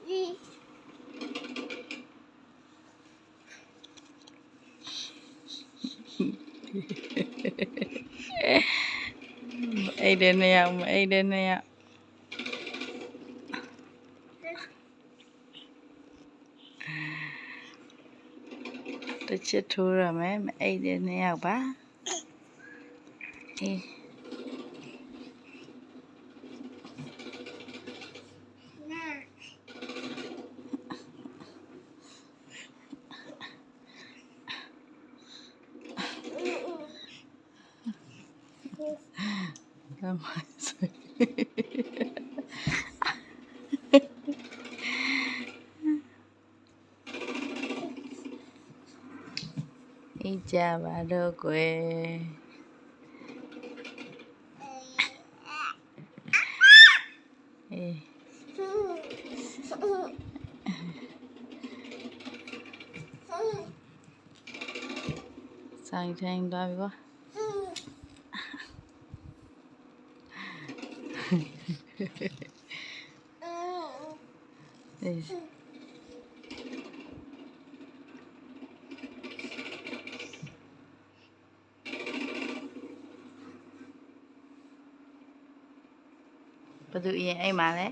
အိတ်တဲ့နှစ်ယောက်မအိတ်တဲ့နှစ်ယောက်တစ်ချက်ထိုးရမယ်မအိတ်တဲ့နှစ်ယောက်ပါအေးအေးကြပါတော့ကွယ်အေးဆိုင်ထိုင်သွားပြီကွာအေးဘယ်သူရင်အိမ်မှာလဲ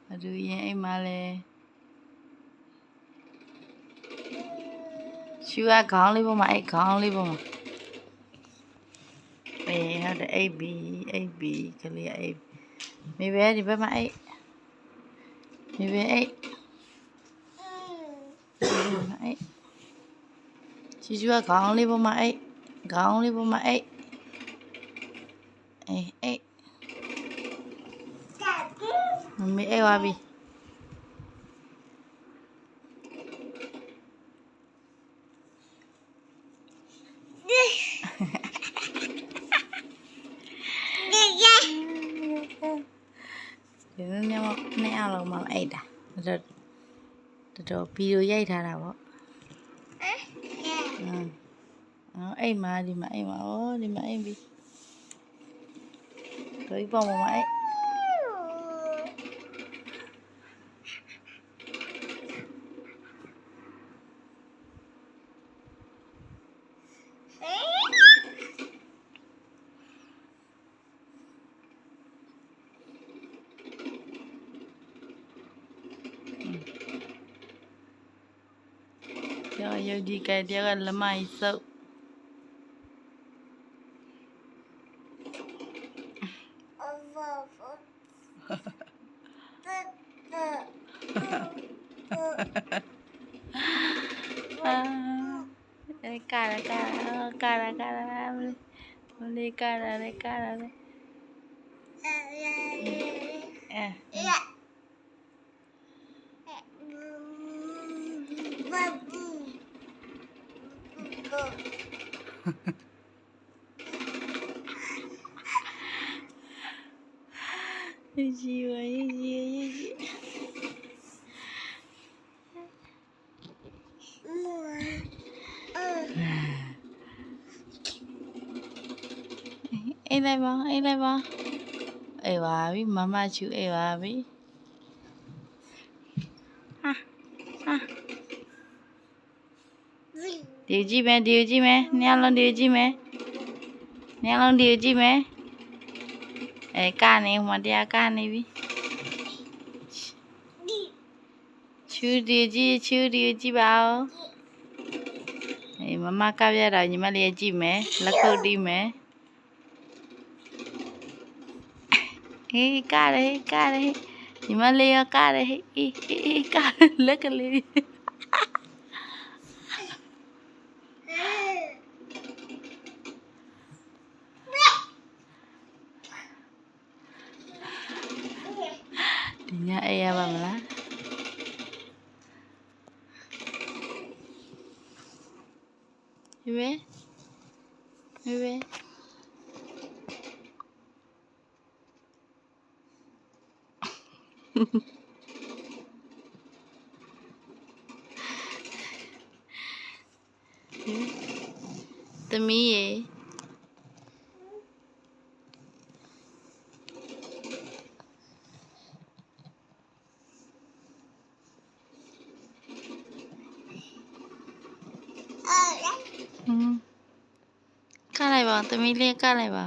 ဘယ်သူရင်အိမ်မှာလဲရှူကခေါင်းလေးပေါ်မှာအဲ့ခေါင်းလေးပေါ်မှာအေးဟုတ်တယ်အိပ်ပြီကလေးအိပ်မိပဲဒီဘက်မှာအိပ်မိပဲအိပ်အိပ်ရှူကခေါင်းလေးပေါ်မှာအိပ်ခေါင်းလေးပေါ်မှာအိပ်အေးအိပ်မမေအိပ်သွားပြီဒီနေ့မှနှစ်အားလုံးမအိတ်တာတော်ဗီဒီယိုရိုက်ထားတာပေါ့အိတ်မှာဒီမှာအိတ်မှာဩဒီမှာအိတ်ပြီတို့ပေါ့မမအိတ်ရုပ်ဒီကဲတရားကလမိုင်းစုပ်ကာရာမလေးကာရာလေအိမ်လိုက်ပါအေးပါပြီမမချူအေးပါပြီဒီကြည့်မယ်ညလုံးဒီကြည့်မယ်အဲကနေဟိုတရားကနေပြီချူဒီကြည့်ပါဦးအေးမမကပြတာညီမလေးကြည့်မယ်လက်ခုပ်တီးမယ်အေးကားတယ်ညီမလေးရောကားတယ်အေးကားလက်ကလေးဒီညအေးရပါမလားဟဲ့သမီးရေ လိုက်ပါသမီးလေးကလိုက်ပါ